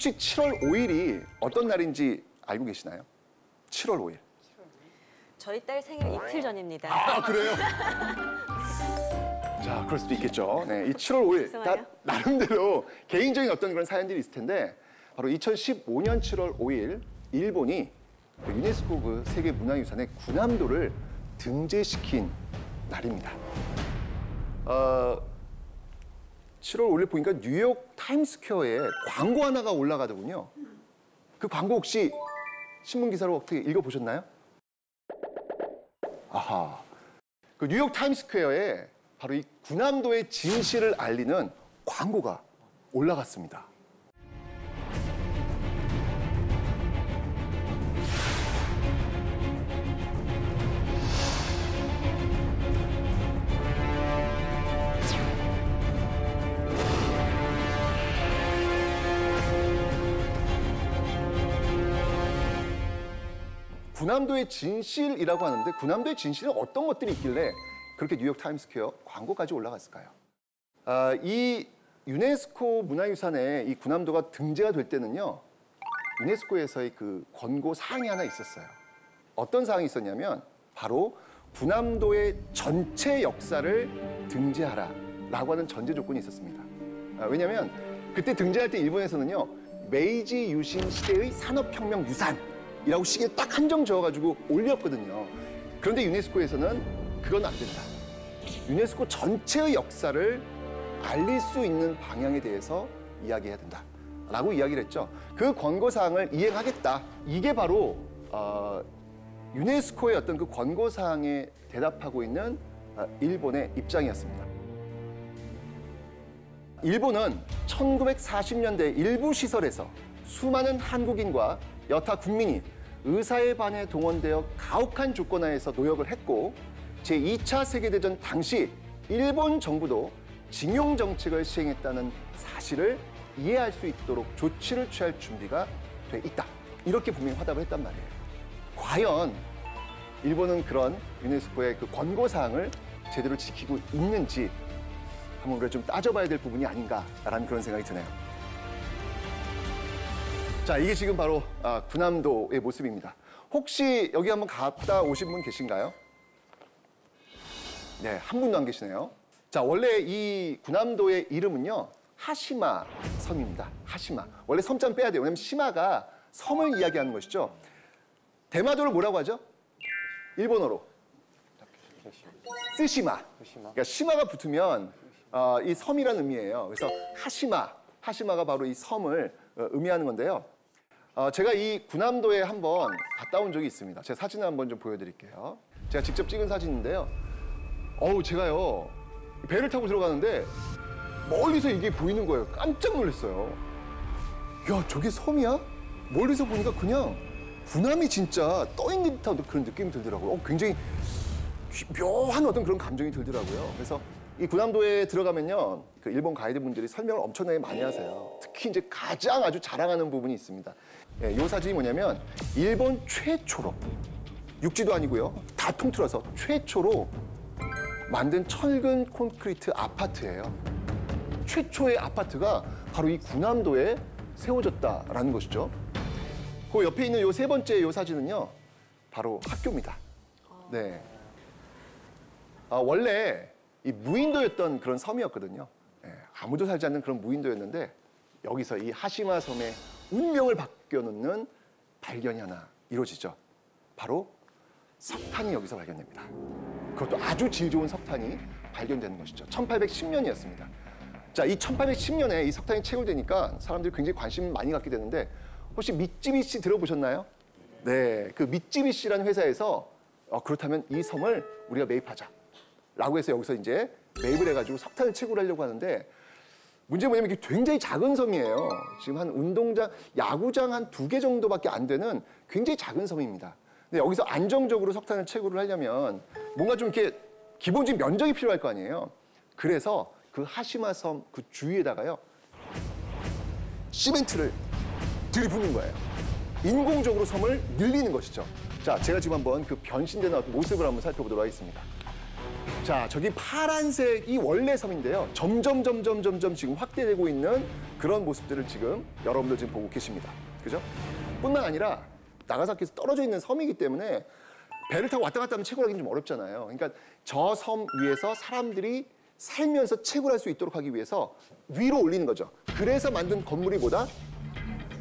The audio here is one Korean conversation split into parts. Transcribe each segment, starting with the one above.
혹시 7월 5일이 어떤 날인지 알고 계시나요? 7월 5일. 저희 딸 생일 이틀 전입니다. 아, 그래요? 자, 그럴 수도 있겠죠. 네, 이 7월 5일, 나름대로 개인적인 어떤 그런 사연들이 있을 텐데, 바로 2015년 7월 5일, 일본이 유네스코 그 세계 문화유산의 군함도를 등재시킨 날입니다. 7월 5일 보니까 뉴욕 타임스퀘어에 광고 하나가 올라가더군요. 그 광고 혹시 신문 기사로 어떻게 읽어보셨나요? 아하. 그 뉴욕 타임스퀘어에 바로 이 군함도의 진실을 알리는 광고가 올라갔습니다. 군함도의 진실이라고 하는데 군함도의 진실은 어떤 것들이 있길래 그렇게 뉴욕 타임스퀘어 광고까지 올라갔을까요? 이 유네스코 문화유산에 이 군함도가 등재가 될 때는요. 유네스코에서의 그 권고 사항이 하나 있었어요. 어떤 사항이 있었냐면 바로 군함도의 전체 역사를 등재하라라고 하는 전제 조건이 있었습니다. 왜냐하면 그때 등재할 때 일본에서는요. 메이지 유신 시대의 산업혁명 유산이라고 시기에 딱 한정 지어가지고 올렸거든요. 그런데 유네스코에서는 그건 안 된다. 유네스코 전체의 역사를 알릴 수 있는 방향에 대해서 이야기해야 된다라고 이야기를 했죠. 그 권고사항을 이행하겠다. 이게 바로 유네스코의 어떤 그 권고사항에 대답하고 있는 일본의 입장이었습니다. 일본은 1940년대 일부 시설에서 수많은 한국인과 여타 국민이 의사의 반에 동원되어 가혹한 조건 하에서 노역을 했고 제2차 세계대전 당시 일본 정부도 징용 정책을 시행했다는 사실을 이해할 수 있도록 조치를 취할 준비가 돼 있다. 이렇게 분명히 화답을 했단 말이에요. 과연 일본은 그런 유네스코의 그 권고사항을 제대로 지키고 있는지 한번 우리가 좀 따져봐야 될 부분이 아닌가라는 그런 생각이 드네요. 자, 이게 지금 바로 군함도의 모습입니다. 혹시 여기 한번 갔다 오신 분 계신가요? 네, 한 분도 안 계시네요. 자, 원래 이 군함도의 이름은요. 하시마 섬입니다. 하시마. 원래 섬자는 빼야 돼요. 왜냐면 시마가 섬을 이야기하는 것이죠. 대마도를 뭐라고 하죠? 일본어로. 쓰시마. 그러니까 시마가 붙으면 이 섬이라는 의미예요. 그래서 하시마가 바로 이 섬을 의미하는 건데요. 제가 이 군함도에 한번 갔다 온 적이 있습니다. 제가 사진을 한번 좀 보여드릴게요. 제가 직접 찍은 사진인데요. 제가요 배를 타고 들어가는데 멀리서 이게 보이는 거예요. 깜짝 놀랐어요. 야, 저게 섬이야? 멀리서 보니까 그냥 군함이 진짜 떠있는 듯한 그런 느낌이 들더라고요. 굉장히 묘한 어떤 그런 감정이 들더라고요. 그래서 이 군함도에 들어가면요, 그 일본 가이드분들이 설명을 엄청나게 많이 하세요. 특히 이제 가장 아주 자랑하는 부분이 있습니다. 이 사진이 뭐냐면 일본 최초로 육지도 아니고요, 다 통틀어서 최초로 만든 철근 콘크리트 아파트예요. 최초의 아파트가 바로 이 군함도에 세워졌다라는 것이죠. 그 옆에 있는 요 세 번째 요 사진은요, 바로 학교입니다. 네. 원래 이 무인도였던 그런 섬이었거든요. 아무도 살지 않는 그런 무인도였는데 여기서 이 하시마 섬의 운명을 바뀌어놓는 발견이 하나 이루어지죠. 바로 석탄이 여기서 발견됩니다. 그것도 아주 질 좋은 석탄이 발견되는 것이죠. 1810년이었습니다. 자, 이 1810년에 이 석탄이 채굴되니까 사람들이 굉장히 관심 많이 갖게 되는데 혹시 미쯔비시 들어보셨나요? 네, 그 미쯔비시라는 회사에서 그렇다면 이 섬을 우리가 매입하자. 라고 해서 여기서 이제 매입을 해가지고 석탄을 채굴하려고 하는데 문제는 뭐냐면 이게 굉장히 작은 섬이에요. 지금 한 운동장, 야구장 한 2개 정도밖에 안 되는 굉장히 작은 섬입니다. 근데 여기서 안정적으로 석탄을 채굴을 하려면 뭔가 좀 이렇게 기본적인 면적이 필요할 거 아니에요. 그래서 그 하시마 섬 그 주위에다가요, 시멘트를 들이붓는 거예요. 인공적으로 섬을 늘리는 것이죠. 자, 제가 지금 한번 그 변신되는 모습을 한번 살펴보도록 하겠습니다. 자, 저기 파란색이 원래 섬인데요. 점점 지금 확대되고 있는 그런 모습들을 지금 여러분들 지금 보고 계십니다. 그죠? 뿐만 아니라 나가사키에서 떨어져 있는 섬이기 때문에 배를 타고 왔다 갔다 하면 채굴하기는 좀 어렵잖아요. 그러니까 저 섬 위에서 사람들이 살면서 채굴할 수 있도록 하기 위해서 위로 올리는 거죠. 그래서 만든 건물이 뭐다?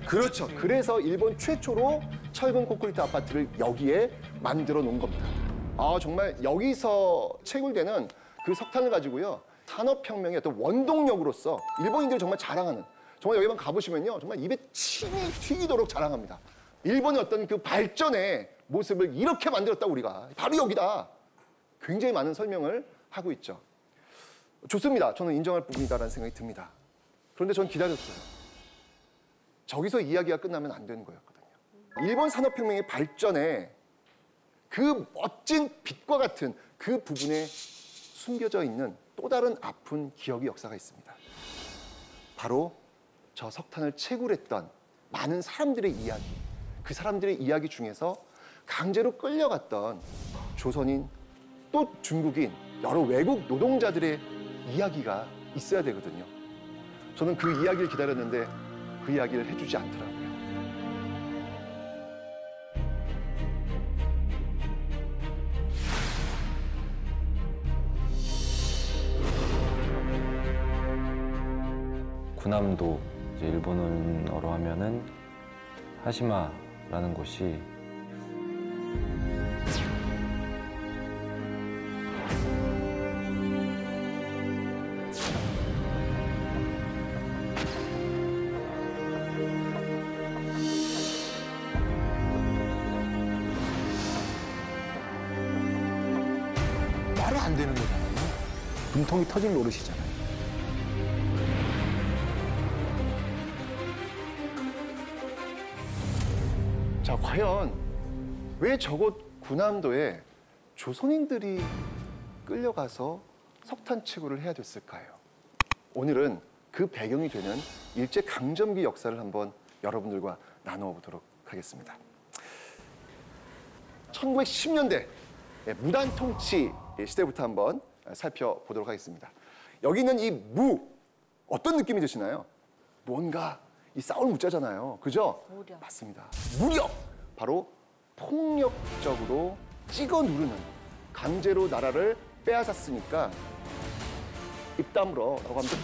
그렇죠. 그래서 일본 최초로 철근 콘크리트 아파트를 여기에 만들어 놓은 겁니다. 아, 정말 여기서 채굴되는 그 석탄을 가지고요. 산업혁명의 어떤 원동력으로서 일본인들이 정말 자랑하는, 정말 여기만 가보시면요. 정말 입에 침이 튀기도록 자랑합니다. 일본의 어떤 그 발전의 모습을 이렇게 만들었다, 우리가. 바로 여기다. 굉장히 많은 설명을 하고 있죠. 좋습니다. 저는 인정할 부분이다라는 생각이 듭니다. 그런데 전 기다렸어요. 저기서 이야기가 끝나면 안 되는 거였거든요. 일본 산업혁명의 발전에 그 멋진 빛과 같은 그 부분에 숨겨져 있는 또 다른 아픈 기억의 역사가 있습니다. 바로 저 석탄을 채굴했던 많은 사람들의 이야기, 그 사람들의 이야기 중에서 강제로 끌려갔던 조선인 또 중국인 여러 외국 노동자들의 이야기가 있어야 되거든요. 저는 그 이야기를 기다렸는데 그 이야기를 해주지 않더라고요. 군함도 이제 일본어로 하면은 하시마라는 곳이 말이 안 되는 거잖아요. 분통이 터진 노릇이잖아요. 자, 과연 왜 저곳 군함도에 조선인들이 끌려가서 석탄 채굴을 해야 됐을까요? 오늘은 그 배경이 되는 일제강점기 역사를 한번 여러분들과 나누어 보도록 하겠습니다. 1910년대 무단 통치 시대부터 한번 살펴보도록 하겠습니다. 여기 있는 이 무, 어떤 느낌이 드시나요? 뭔가 이 싸울 무자잖아요. 그죠? 무력. 맞습니다. 무력! 바로 폭력적으로 찍어 누르는, 강제로 나라를 빼앗았으니까 입 다물어라고 하면서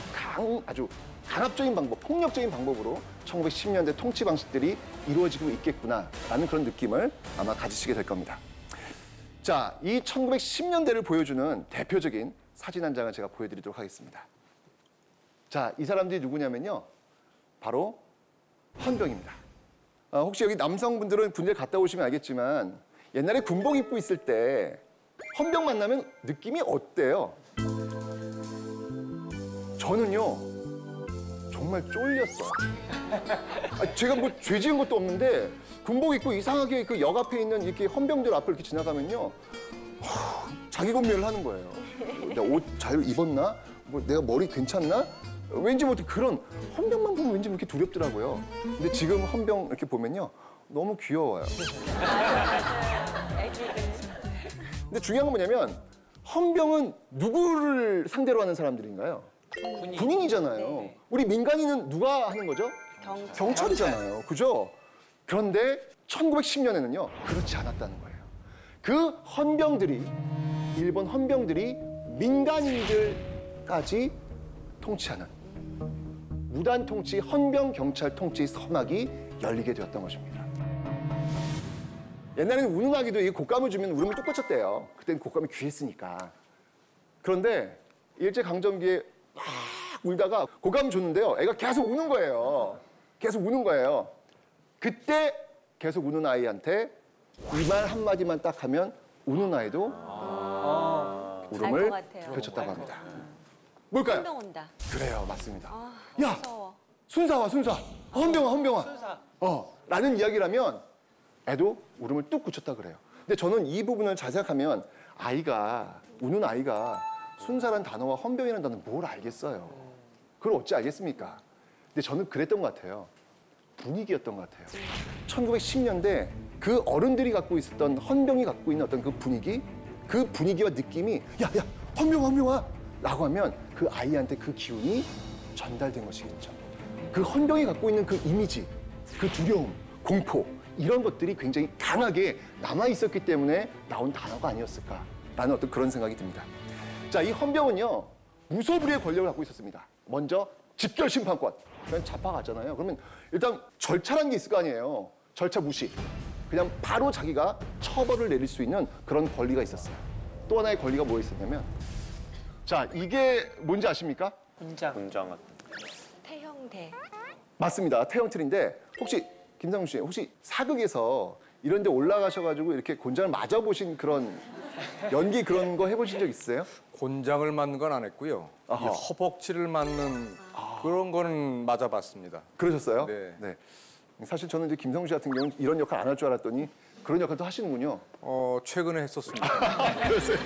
아주 강압적인 방법, 폭력적인 방법으로 1910년대 통치 방식들이 이루어지고 있겠구나라는 그런 느낌을 아마 가지시게 될 겁니다. 자, 이 1910년대를 보여주는 대표적인 사진 한 장을 제가 보여드리도록 하겠습니다. 자, 이 사람들이 누구냐면요. 바로 헌병입니다. 혹시 여기 남성분들은 군대 갔다 오시면 알겠지만 옛날에 군복 입고 있을 때 헌병 만나면 느낌이 어때요? 저는요 정말 쫄렸어요. 제가 뭐 죄 지은 것도 없는데 군복 입고 이상하게 그 역 앞에 있는 이렇게 헌병들 앞을 이렇게 지나가면요 자기 검열을 하는 거예요. 내가 옷 잘 입었나? 뭐 내가 머리 괜찮나? 왠지 모르게 그런 헌병만 보면 왠지 이렇게 두렵더라고요. 근데 지금 헌병 이렇게 보면요 너무 귀여워요. 근데 중요한 건 뭐냐면 헌병은 누구를 상대로 하는 사람들인가요? 군인이잖아요. 네. 우리 민간인은 누가 하는 거죠? 경찰이잖아요. 그죠? 그런데 1910년에는요 그렇지 않았다는 거예요. 그 헌병들이, 일본 헌병들이 민간인들까지 통치하는 무단 통치, 헌병 경찰 통치 서막이 열리게 되었던 것입니다. 옛날에는 우는 아기도 이 곶감을 주면 울음을 뚝 꽂혔대요. 그때는 곶감이 귀했으니까. 그런데 일제강점기에 막 울다가 곶감 줬는데요. 애가 계속 우는 거예요. 계속 우는 거예요. 그때 계속 우는 아이한테 이 말 한마디만 딱 하면 우는 아이도 울음을 펼쳤다고 합니다. 뭘까요? 헌병 온다. 그래요, 맞습니다. 야, 무서워. 순사와 순사, 헌병아. 라는 이야기라면 애도 울음을 뚝 그쳤다 그래요. 근데 저는 이 부분을 잘 생각하면 아이가, 우는 아이가 순사란 단어와 헌병이라는 단어는 뭘 알겠어요. 그걸 어찌 알겠습니까? 근데 저는 그랬던 것 같아요. 분위기였던 것 같아요. 1910년대 그 어른들이 갖고 있었던, 헌병이 갖고 있는 어떤 그 분위기와 느낌이 야, 헌병아 라고 하면 그 아이한테 그 기운이 전달된 것이겠죠. 그 헌병이 갖고 있는 그 이미지, 그 두려움, 공포 이런 것들이 굉장히 강하게 남아 있었기 때문에 나온 단어가 아니었을까라는 어떤 그런 생각이 듭니다. 자, 이 헌병은요 무소불위의 권력을 갖고 있었습니다. 먼저 직결 심판권. 그냥 잡아갔잖아요. 그러면 일단 절차라는 게 있을 거 아니에요. 절차 무시. 그냥 바로 자기가 처벌을 내릴 수 있는 그런 권리가 있었어요. 또 하나의 권리가 뭐 있었냐면, 자, 이게 뭔지 아십니까? 군장. 태형대. 맞습니다. 태형틀인데 혹시 김상훈 씨 혹시 사극에서 이런 데 올라가셔가지고 이렇게 곤장을 맞아보신 그런 연기 그런 거 해보신 적 있으세요? 곤장을 맞는 건 안 했고요. 이 아하. 허벅지를 맞는 그런 거는 맞아봤습니다. 그러셨어요? 네. 사실 저는 이제 김상훈 씨 같은 경우는 이런 역할 안 할 줄 알았더니 그런 역할도 하시는군요. 최근에 했었습니다. 그러세요?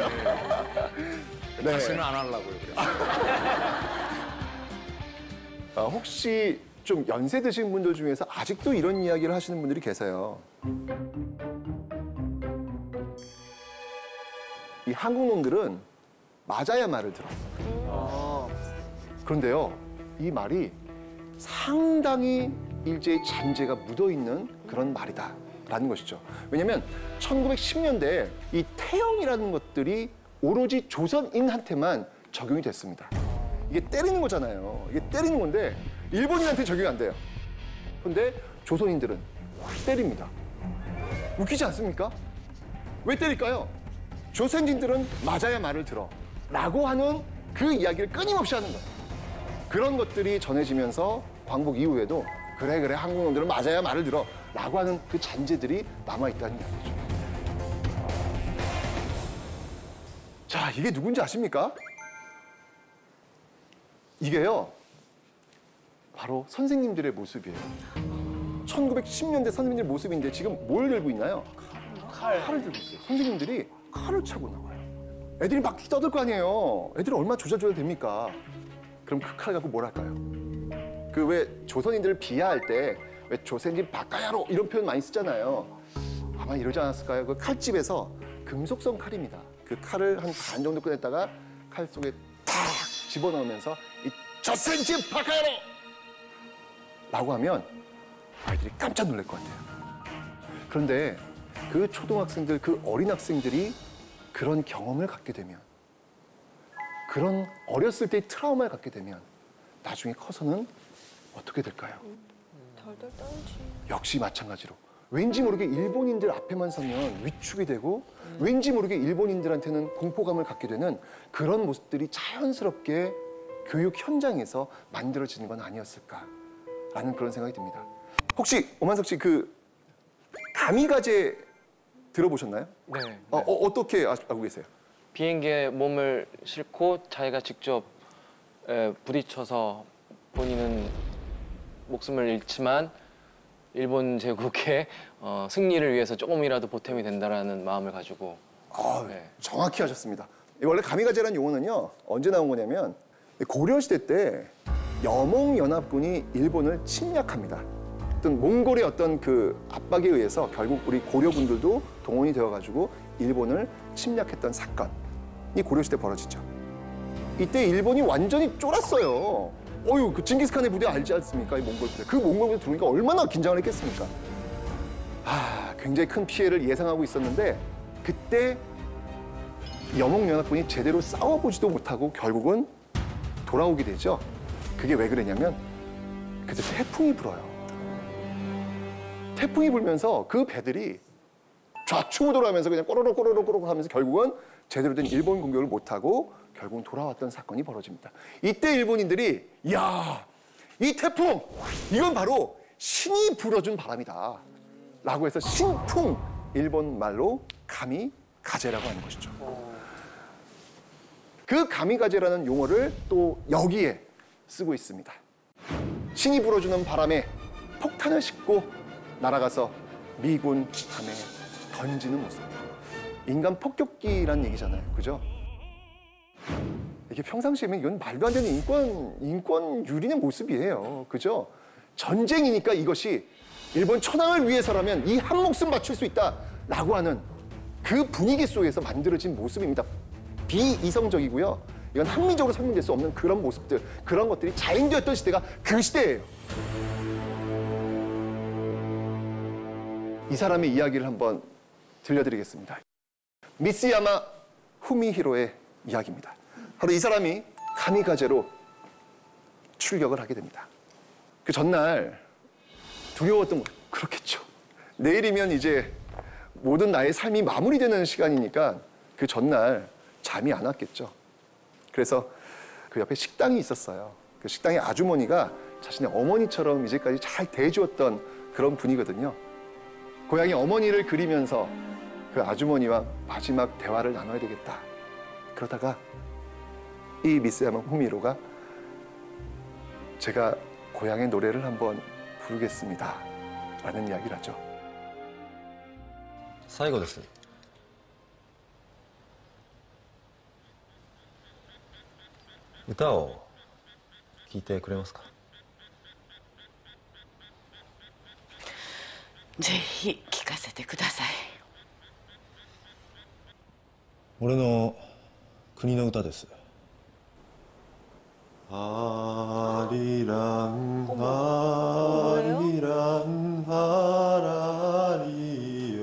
네. 다시는 안 하려고요. 그래서. 혹시 좀 연세 드신 분들 중에서 아직도 이런 이야기를 하시는 분들이 계세요. 이 한국 놈들은 맞아야 말을 들어. 그런데요, 이 말이 상당히 일제의 잔재가 묻어있는 그런 말이다라는 것이죠. 왜냐하면 1910년대에 이 태형이라는 것들이 오로지 조선인한테만 적용이 됐습니다. 이게 때리는 거잖아요. 이게 때리는 건데 일본인한테 적용이 안 돼요. 그런데 조선인들은 때립니다. 웃기지 않습니까? 왜 때릴까요? 조선인들은 맞아야 말을 들어 라고 하는 그 이야기를 끊임없이 하는 거예요. 그런 것들이 전해지면서 광복 이후에도 그래 한국 놈들은 맞아야 말을 들어 라고 하는 그 잔재들이 남아있다는 이야기죠. 자, 이게 누군지 아십니까? 이게요, 바로 선생님들의 모습이에요. 1910년대 선생님들 모습인데 지금 뭘 들고 있나요? 칼을 들고 있어요. 선생님들이 칼을 차고 나와요. 애들이 막 떠들 거 아니에요. 애들이 얼마나 조잘조잘 됩니까? 그럼 그 칼 갖고 뭘 할까요? 그 왜 조선인들을 비하할 때 왜 조선인 바까야로 이런 표현 많이 쓰잖아요. 아마 이러지 않았을까요? 그 칼집에서 금속성 칼입니다. 그 칼을 한 반 정도 꺼냈다가 칼 속에 탁 집어넣으면서 이 조선인 바까야로! 라고 하면 아이들이 깜짝 놀랄 것 같아요. 그런데 그 초등학생들, 그 어린 학생들이 그런 경험을 갖게 되면, 그런 어렸을 때의 트라우마를 갖게 되면 나중에 커서는 어떻게 될까요? 덜덜 떨지. 역시 마찬가지로 왠지 모르게 일본인들 앞에만 서면 위축이 되고 왠지 모르게 일본인들한테는 공포감을 갖게 되는 그런 모습들이 자연스럽게 교육 현장에서 만들어지는 건 아니었을까라는 그런 생각이 듭니다. 혹시 오만석 씨 그 가미가제 들어보셨나요? 네. 어떻게 알고 계세요? 비행기에 몸을 싣고 자기가 직접 부딪혀서 본인은 목숨을 잃지만 일본 제국의 승리를 위해서 조금이라도 보탬이 된다라는 마음을 가지고. 네. 정확히 하셨습니다. 원래 가미가제라는 용어는요, 언제 나온 거냐면 고려시대 때 여몽연합군이 일본을 침략합니다. 어떤 몽골의 어떤 그 압박에 의해서 결국 우리 고려군들도 동원이 되어가지고 일본을 침략했던 사건이 고려시대 벌어지죠. 이때 일본이 완전히 쫄았어요. 그 징기스칸의 부대 알지 않습니까? 이 몽골 부대. 그 몽골 부대 들어오니까 얼마나 긴장을 했겠습니까? 굉장히 큰 피해를 예상하고 있었는데 그때 여몽연합군이 제대로 싸워보지도 못하고 결국은 돌아오게 되죠. 그게 왜 그러냐면 그때 태풍이 불어요. 태풍이 불면서 그 배들이 좌충우돌 하면서 그냥 꼬르륵 하면서 결국은 제대로 된 일본 공격을 못하고 결국은 돌아왔던 사건이 벌어집니다. 이때 일본인들이 이 태풍 이건 바로 신이 불어준 바람이다 라고 해서 신풍, 일본 말로 가미가제라고 하는 것이죠. 그 가미가제라는 용어를 또 여기에 쓰고 있습니다. 신이 불어주는 바람에 폭탄을 싣고 날아가서 미군 함에 던지는 모습. 인간 폭격기라는 얘기잖아요. 그죠? 이게 평상시에면 이건 말도 안 되는 인권 유린의 모습이에요. 그죠? 전쟁이니까 이것이 일본 천황을 위해서라면 이 한 목숨 바칠 수 있다라고 하는 그 분위기 속에서 만들어진 모습입니다. 비이성적이고요. 이건 합리적으로 설명될 수 없는 그런 모습들, 그런 것들이 자행되었던 시대가 그 시대예요. 이 사람의 이야기를 한번 들려드리겠습니다. 미쓰야마 후미히로의 이야기입니다. 바로 이 사람이 가미가제로 출격을 하게 됩니다. 그 전날 두려웠던 거 그렇겠죠. 내일이면 이제 모든 나의 삶이 마무리되는 시간이니까 그 전날 잠이 안 왔겠죠. 그래서 그 옆에 식당이 있었어요. 그 식당의 아주머니가 자신의 어머니처럼 이제까지 잘 대해주었던 그런 분이거든요. 고향의 어머니를 그리면서 그 아주머니와 마지막 대화를 나눠야 되겠다. 그러다가 이 미쓰야마 후미히로가 제가 고향의 노래를 한번 부르겠습니다. 라는 이야기를 하죠. 最後です。歌を聴いてくれますか。ぜひ聞かせてください。俺の国の歌です。ハリランハリランハラリヨ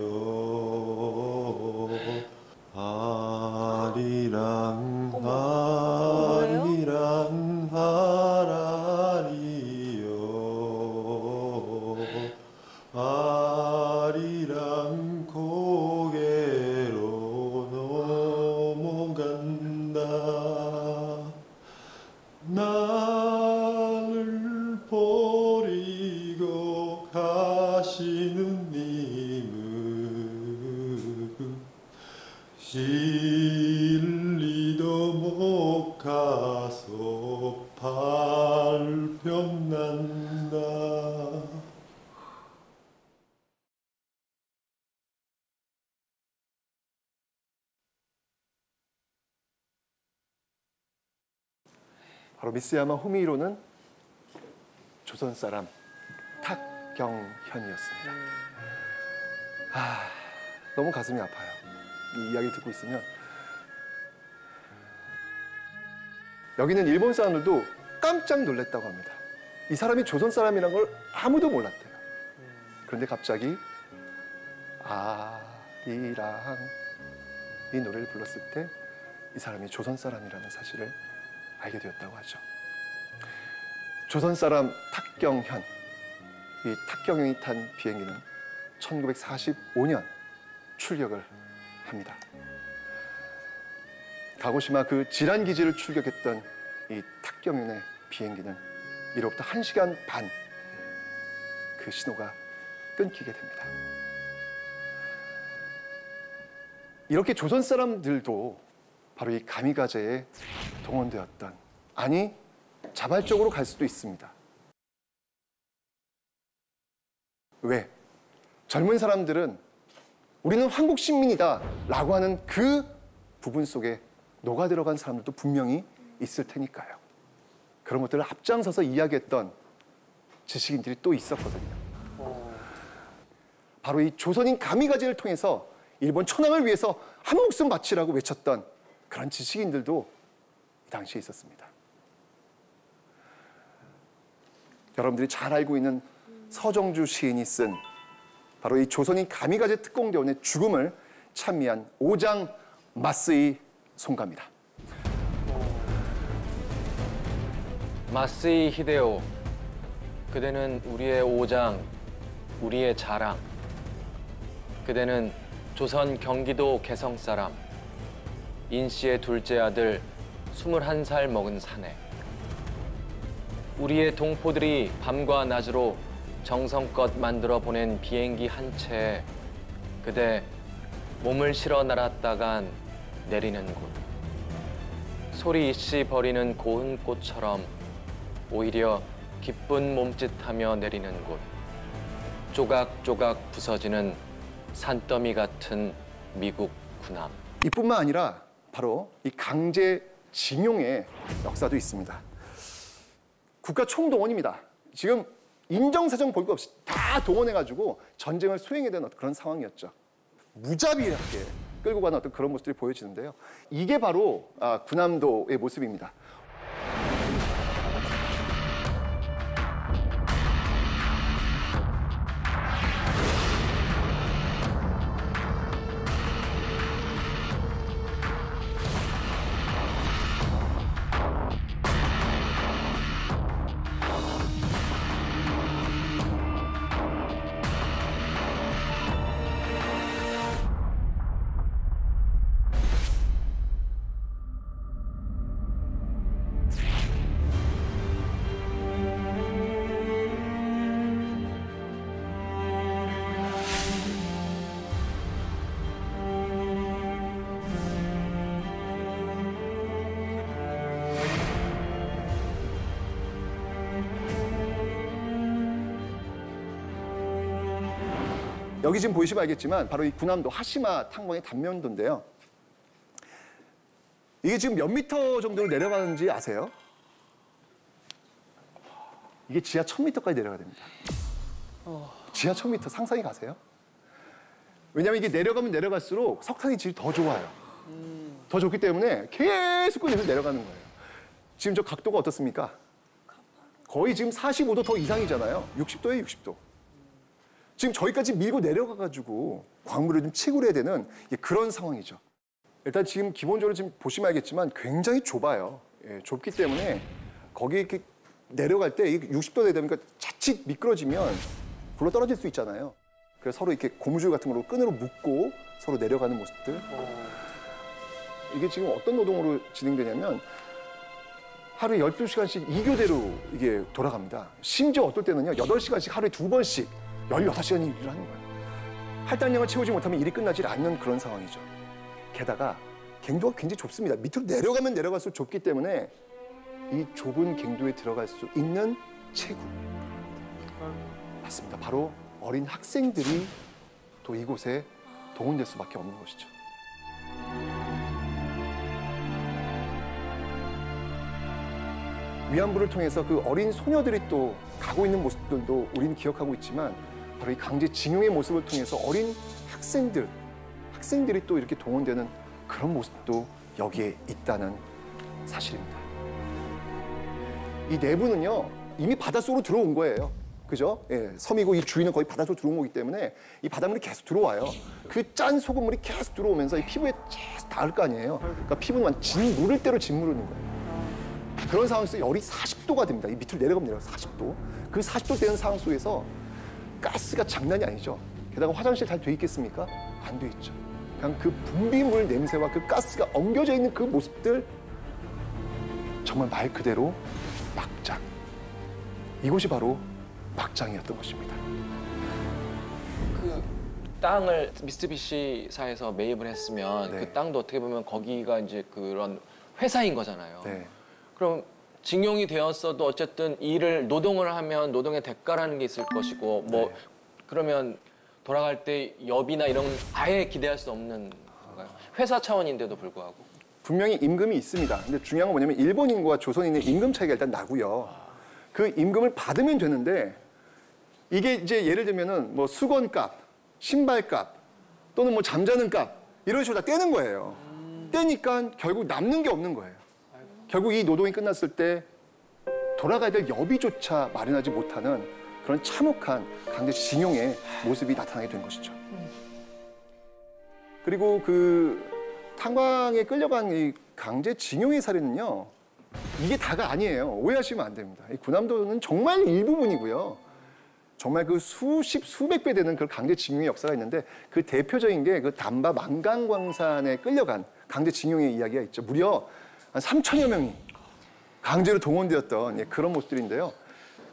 ハリランハリランハラリヨハリランコゲロノモガンダ나를 버리고 가시는 님은 실리도 못 가서 발병난다. 바로 미쓰야마 후미히로는 조선 사람 탁경현이었습니다. 너무 가슴이 아파요. 이 이야기를 듣고 있으면. 여기는 일본 사람들도 깜짝 놀랐다고 합니다. 이 사람이 조선 사람이란 걸 아무도 몰랐대요. 그런데 갑자기 아리랑 이 노래를 불렀을 때 이 사람이 조선 사람이라는 사실을 알게 되었다고 하죠. 조선 사람 탁경현, 이 탁경현이 탄 비행기는 1945년 출격을 합니다. 가고시마 그 지란 기지를 출격했던 이 탁경현의 비행기는 이로부터 1시간 반 그 신호가 끊기게 됩니다. 이렇게 조선 사람들도 바로 이 가미가제에 동원되었던, 아니 자발적으로 갈 수도 있습니다. 왜? 젊은 사람들은 우리는 한국 시민이다 라고 하는 그 부분 속에 녹아 들어간 사람들도 분명히 있을 테니까요. 그런 것들을 앞장서서 이야기했던 지식인들이 또 있었거든요. 바로 이 조선인 가미가제를 통해서 일본 천황을 위해서 한 목숨 바치라고 외쳤던 그런 지식인들도 이 당시에 있었습니다. 여러분들이 잘 알고 있는 서정주 시인이 쓴 바로 이 조선인 가미가제 특공대원의 죽음을 찬미한 오장 마쓰이 송가입니다. 마쓰이 히데오, 그대는 우리의 오장, 우리의 자랑. 그대는 조선 경기도 개성 사람, 인씨의 둘째 아들 21살 먹은 사내. 우리의 동포들이 밤과 낮으로 정성껏 만들어 보낸 비행기 한 채에 그대 몸을 실어 날았다간 내리는 곳. 소리 있이 버리는 고운 꽃처럼 오히려 기쁜 몸짓하며 내리는 곳. 조각조각 부서지는 산더미 같은 미국 군함. 이뿐만 아니라 바로 이 강제징용의 역사도 있습니다. 국가 총동원입니다. 지금 인정사정 볼 것 없이 다 동원해가지고 전쟁을 수행해야 되는 그런 상황이었죠. 무자비하게 끌고 가는 어떤 그런 모습들이 보여지는데요. 이게 바로 군함도의 모습입니다. 여기 지금 보시면 알겠지만 바로 이 군함도 하시마 탄광의 단면도인데요. 이게 지금 몇 미터 정도로 내려가는지 아세요? 이게 지하 1000m까지 내려가야 됩니다. 지하 1000m 상상이 가세요? 왜냐하면 이게 내려가면 내려갈수록 석탄의 질이 더 좋아요. 더 좋기 때문에 계속 끌려서 내려가는 거예요. 지금 저 각도가 어떻습니까? 거의 지금 45도 더 이상이잖아요. 60도에 60도. 지금 저기까지 밀고 내려가가지고 광물을 좀 채굴해야 되는 그런 상황이죠. 일단 지금 기본적으로 지금 보시면 알겠지만 굉장히 좁아요. 예, 좁기 때문에 거기 이렇게 내려갈 때 60도 되다 보니까 자칫 미끄러지면 굴러 떨어질 수 있잖아요. 그래서 서로 이렇게 고무줄 같은 걸로 끈으로 묶고 서로 내려가는 모습들. 이게 지금 어떤 노동으로 진행되냐면 하루에 12시간씩 2교대로 이게 돌아갑니다. 심지어 어떨 때는요, 8시간씩 하루에 2번씩 16시간 일을 하는 거예요. 할당량을 채우지 못하면 일이 끝나지 않는 그런 상황이죠. 게다가 갱도가 굉장히 좁습니다. 밑으로 내려가면 내려갈수록 좁기 때문에 이 좁은 갱도에 들어갈 수 있는 채굴. 맞습니다. 바로 어린 학생들이 또 이곳에 동원될 수밖에 없는 것이죠. 위안부를 통해서 그 어린 소녀들이 또 가고 있는 모습들도 우리는 기억하고 있지만 바로 이 강제징용의 모습을 통해서 어린 학생들이 또 이렇게 동원되는 그런 모습도 여기에 있다는 사실입니다. 이 내부는요, 이미 바닷속으로 들어온 거예요. 그죠? 예, 섬이고 이 주위는 거의 바닷속으로 들어온 거기 때문에 이 바닷물이 계속 들어와요. 그 짠 소금물이 계속 들어오면서 이 피부에 계속 닿을 거 아니에요. 그러니까 피부는 완전 짓무를 대로 짓무르는 거예요. 그런 상황 속에서 열이 40도가 됩니다. 이 밑으로 내려가면 내려가 40도. 그 40도 되는 상황 속에서 가스가 장난이 아니죠. 게다가 화장실 잘 돼 있겠습니까? 안 돼 있죠. 그냥 그 분비물 냄새와 그 가스가 엉겨져 있는 그 모습들, 정말 말 그대로 막장. 이곳이 바로 막장이었던 것입니다. 그 땅을 미쓰비시사에서 매입을 했으면 네. 그 땅도 어떻게 보면 거기가 이제 그런 회사인 거잖아요. 네. 그럼 징용이 되었어도 어쨌든 일을 노동을 하면 노동의 대가라는 게 있을 것이고 뭐 네. 그러면 돌아갈 때 여비나 이런 아예 기대할 수 없는 건가요? 회사 차원인데도 불구하고. 분명히 임금이 있습니다. 근데 중요한 건 뭐냐면 일본인과 조선인의 임금 차이가 일단 나고요. 그 임금을 받으면 되는데 이게 이제 예를 들면은 뭐 수건값, 신발값 또는 뭐 잠자는 값 이런 식으로 다 떼는 거예요. 떼니까 결국 남는 게 없는 거예요. 결국 이 노동이 끝났을 때 돌아가야 될 여비조차 마련하지 못하는 그런 참혹한 강제징용의 모습이 나타나게 된 것이죠. 그리고 그 탄광에 끌려간 이 강제징용의 사례는요, 이게 다가 아니에요. 오해하시면 안 됩니다. 이 군함도는 정말 일부분이고요. 정말 그 수백 배 되는 그 강제징용의 역사가 있는데 그 대표적인 게 그 담바 망간광산에 끌려간 강제징용의 이야기가 있죠. 무려 한 3천여 명이 강제로 동원되었던 그런 모습들인데요.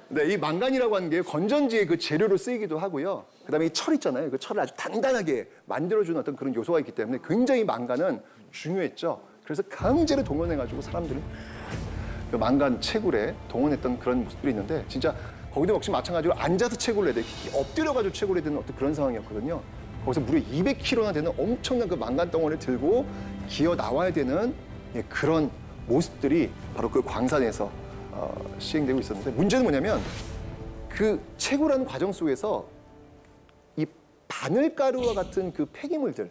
네, 이 망간이라고 하는 게 건전지의 그 재료로 쓰이기도 하고요. 그다음에 이 철 있잖아요. 그 철을 아주 단단하게 만들어주는 어떤 그런 요소가 있기 때문에 굉장히 망간은 중요했죠. 그래서 강제로 동원해가지고 사람들을 그 망간 채굴에 동원했던 그런 모습들이 있는데 진짜 거기도 역시 마찬가지로 앉아서 채굴을 해야 돼. 엎드려가지고 채굴해야 되는 어떤 그런 상황이었거든요. 거기서 무려 200kg나 되는 엄청난 그 망간 덩어리를 들고 기어 나와야 되는 그런 모습들이 바로 그 광산에서 시행되고 있었는데 문제는 뭐냐면 그 채굴하는 과정 속에서 이 바늘가루와 같은 그 폐기물들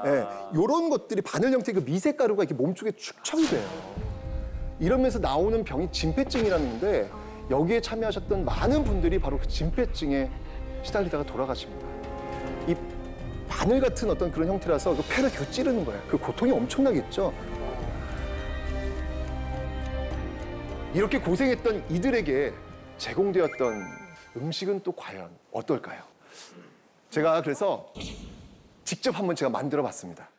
예, 이런 것들이 바늘 형태의 그 미색가루가 이렇게 몸속에 축적이 돼요. 이러면서 나오는 병이 진폐증이라는 건데 여기에 참여하셨던 많은 분들이 바로 그 진폐증에 시달리다가 돌아가십니다. 이 바늘 같은 어떤 그런 형태라서 그 폐를 계속 찌르는 거예요. 그 고통이 엄청나겠죠. 이렇게 고생했던 이들에게 제공되었던 음식은 또 과연 어떨까요? 제가 그래서 직접 한번 제가 만들어 봤습니다.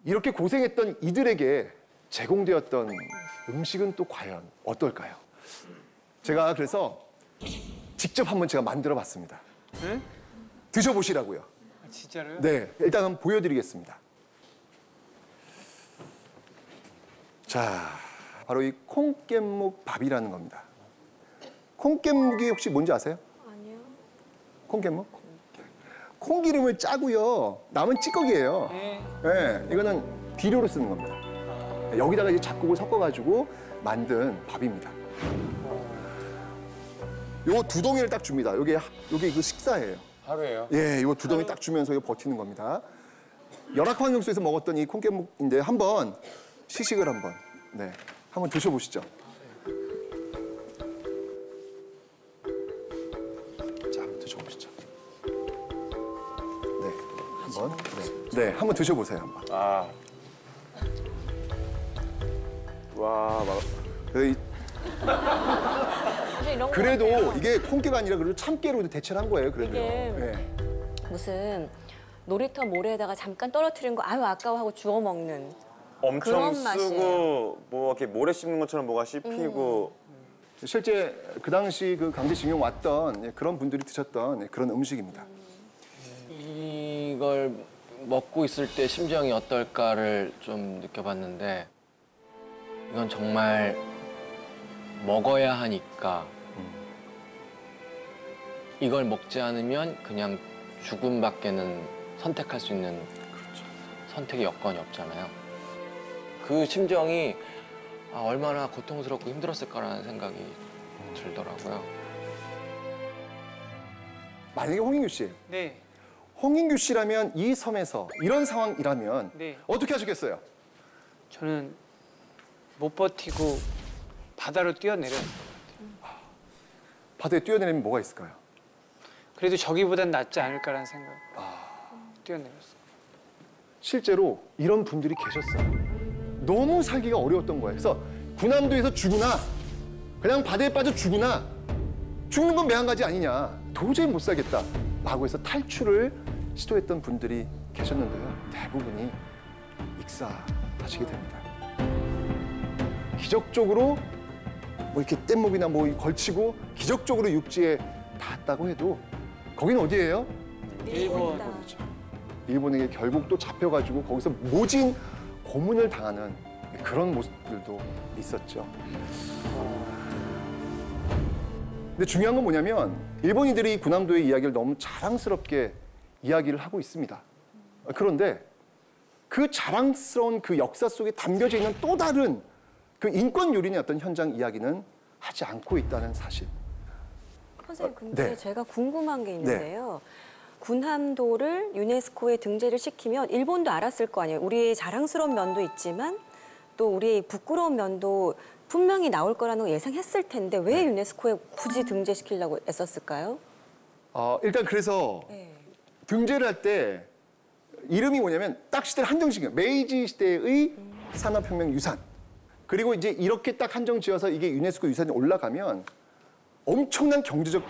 이렇게 고생했던 이들에게 제공되었던 음식은 또 과연 어떨까요? 제가 그래서 직접 한번 제가 만들어 봤습니다. 네? 드셔보시라고요. 진짜로요? 네, 일단 한번 보여드리겠습니다. 자, 바로 이 콩깻묵 밥이라는 겁니다. 콩깻묵이 혹시 뭔지 아세요? 아니요. 콩깻묵? 콩기름을 짜고요. 남은 찌꺼기예요. 네. 네, 이거는 비료로 쓰는 겁니다. 여기다가 이제 잡곡을 섞어가지고 만든 밥입니다. 요거 2덩이를 딱 줍니다. 요게 그 식사예요. 하루에요? 예, 요거 2덩이 딱 주면서 이거 버티는 겁니다. 열악한 환경에서 먹었던 이 콩깻묵인데 한번 시식을 한번 드셔보시죠. 자, 한번 드셔보시죠. 네, 한번. 네, 한번 드셔보세요, 한번. 와, 그 사실 이런 거 그래도 같아요. 이게 콩깨가 아니라 그래도 참깨로 대체를 한 거예요. 그래도요. 이게 네. 무슨 놀이터 모래에다가 잠깐 떨어뜨린 거 아유 아까워하고 주워 먹는 엄청 그런 맛이에요. 쓰고 뭐 이렇게 모래 씹는 것처럼 뭐가 씹히고 실제 그 당시 그 강제징용 왔던 그런 분들이 드셨던 그런 음식입니다. 이걸 먹고 있을 때 심정이 어떨까를 좀 느껴봤는데 이건 정말 먹어야 하니까 이걸 먹지 않으면 그냥 죽음밖에는 선택할 수 있는 선택의 여건이 없잖아요. 그 심정이 얼마나 고통스럽고 힘들었을까라는 생각이 들더라고요. 만약에 홍인규 씨, 네. 홍인규 씨라면 이 섬에서 이런 상황이라면 네. 어떻게 하시겠어요? 저는 못 버티고 바다로 뛰어내려요. 바다에 뛰어내리면 뭐가 있을까요? 그래도 저기보단 낫지 않을까라는 생각. 뛰어내렸어요. 실제로 이런 분들이 계셨어요. 너무 살기가 어려웠던 거예요. 그래서 군함도에서 죽으나 그냥 바다에 빠져 죽으나 죽는 건 매한가지 아니냐. 도저히 못 살겠다. 라고 해서 탈출을 시도했던 분들이 계셨는데요. 대부분이 익사하시게 됩니다. 기적적으로 뭐 이렇게 뗏목이나 뭐 걸치고 기적적으로 육지에 닿았다고 해도 거기는 어디예요? 일본. 일본에게 결국 또 잡혀가지고 거기서 모진 고문을 당하는 그런 모습들도 있었죠. 근데 중요한 건 뭐냐면 일본인들이 군함도의 이야기를 너무 자랑스럽게 이야기를 하고 있습니다. 그런데 그 자랑스러운 그 역사 속에 담겨져 있는 또 다른 그 인권 유린의 어떤 현장 이야기는 하지 않고 있다는 사실. 선생님 근데 네. 제가 궁금한 게 있는데요. 군함도를 유네스코에 등재를 시키면 일본도 알았을 거 아니에요. 우리의 자랑스러운 면도 있지만 또 우리의 부끄러운 면도 분명히 나올 거라는 걸 예상했을 텐데 왜 유네스코에 굳이 등재시키려고 애썼을까요? 일단 그래서 등재를 할 때 이름이 뭐냐면 딱 시대를 한정지은 메이지 시대의 산업혁명 유산. 그리고 이제 이렇게 딱 한정 지어서 이게 유네스코 유산에 올라가면 엄청난 경제적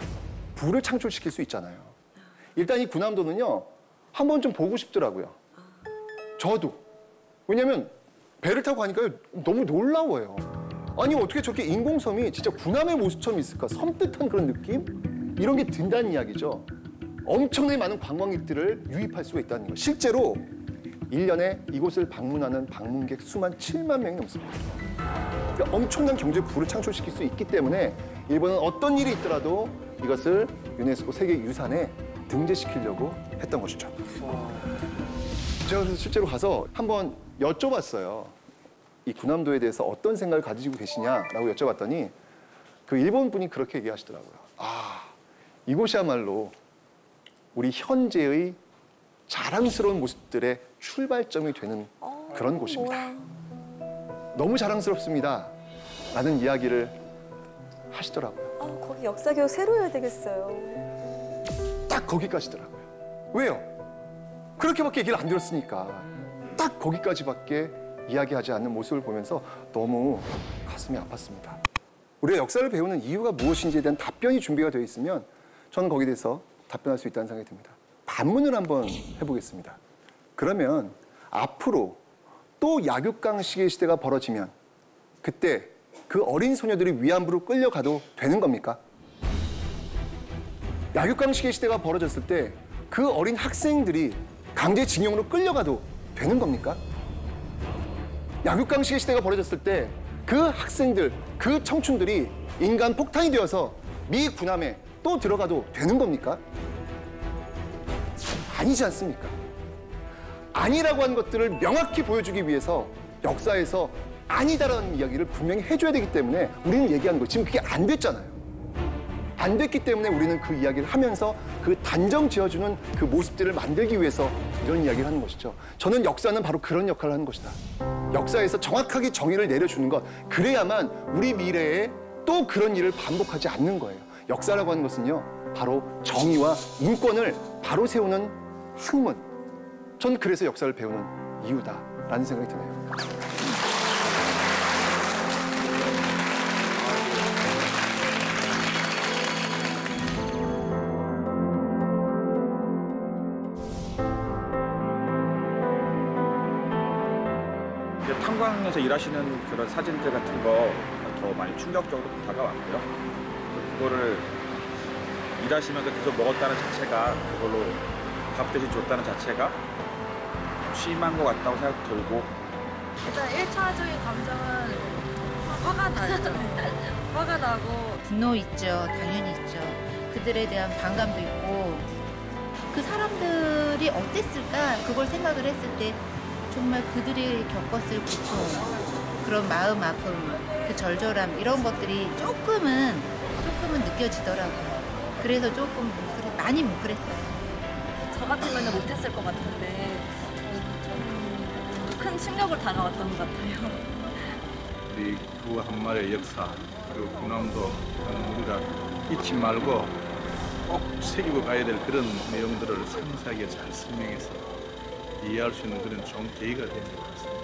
부를 창출시킬 수 있잖아요. 일단 이 군함도는요, 한번 좀 보고 싶더라고요. 저도. 왜냐면 배를 타고 가니까 너무 놀라워요. 아니 어떻게 저렇게 인공섬이 진짜 군함의 모습처럼 있을까? 섬뜩한 그런 느낌? 이런 게 든다는 이야기죠. 엄청나게 많은 관광객들을 유입할 수가 있다는 거. 실제로 1년에 이곳을 방문하는 방문객 수만 7만 명이 넘습니다. 그러니까 엄청난 경제 부를 창출시킬 수 있기 때문에 일본은 어떤 일이 있더라도 이것을 유네스코 세계유산에 등재시키려고 했던 것이죠. 제가 그래서 실제로 가서 한번 여쭤봤어요. 이 군함도에 대해서 어떤 생각을 가지고 계시냐라고 여쭤봤더니 그 일본 분이 그렇게 얘기하시더라고요. 이곳이야말로 우리 현재의 자랑스러운 모습들의 출발점이 되는 그런 곳입니다. 너무 자랑스럽습니다. 라는 이야기를 하시더라고요. 거기 역사교육 새로 해야 되겠어요. 딱 거기까지더라고요. 왜요? 그렇게밖에 얘기를 안 들었으니까. 딱 거기까지밖에 이야기하지 않는 모습을 보면서 너무 가슴이 아팠습니다. 우리가 역사를 배우는 이유가 무엇인지에 대한 답변이 준비가 되어 있으면 저는 거기에 대해서 답변할 수 있다는 생각이 듭니다. 반문을 한번 해보겠습니다. 그러면 앞으로 또 약육강식의 시대가 벌어지면 그때 그 어린 소녀들이 위안부로 끌려가도 되는 겁니까? 약육강식의 시대가 벌어졌을 때 그 어린 학생들이 강제징용으로 끌려가도 되는 겁니까? 약육강식의 시대가 벌어졌을 때 그 학생들, 그 청춘들이 인간 폭탄이 되어서 미 군함에 또 들어가도 되는 겁니까? 아니지 않습니까? 아니라고 한 것들을 명확히 보여주기 위해서 역사에서 아니다라는 이야기를 분명히 해줘야 되기 때문에 우리는 얘기하는 거예요. 지금 그게 안 됐잖아요. 안 됐기 때문에 우리는 그 이야기를 하면서 그 단정 지어주는 그 모습들을 만들기 위해서 이런 이야기를 하는 것이죠. 저는 역사는 바로 그런 역할을 하는 것이다. 역사에서 정확하게 정의를 내려주는 것. 그래야만 우리 미래에 또 그런 일을 반복하지 않는 거예요. 역사라고 하는 것은요. 바로 정의와 인권을 바로 세우는 학문. 전 그래서 역사를 배우는 이유다라는 생각이 드네요. 탄광에서 일하시는 그런 사진들 같은 거 더 많이 충격적으로 다가왔고요. 그거를 일하시면서 계속 먹었다는 자체가, 그걸로 밥 대신 줬다는 자체가 심한 것 같다고 생각 들고, 일단 1차적인 감정은 화가 나죠. 화가 나고 분노 있죠. 당연히 있죠. 그들에 대한 반감도 있고, 그 사람들이 어땠을까 그걸 생각을 했을 때 정말 그들이 겪었을 고통, 그런 마음 아픔, 그 절절함 이런 것들이 조금은 느껴지더라고요. 그래서 조금 많이 뭉클했어요. 저 같으면 못했을 것 같은데 좀 큰 충격을 다가왔던 것 같아요. 우리 구 한말의 역사, 그리고 군함도 우리가 잊지 말고 꼭 새기고 가야 될 그런 내용들을 상세하게 잘 설명해서 이해할 수 있는 그런 좋은 계기가 되는 것 같습니다.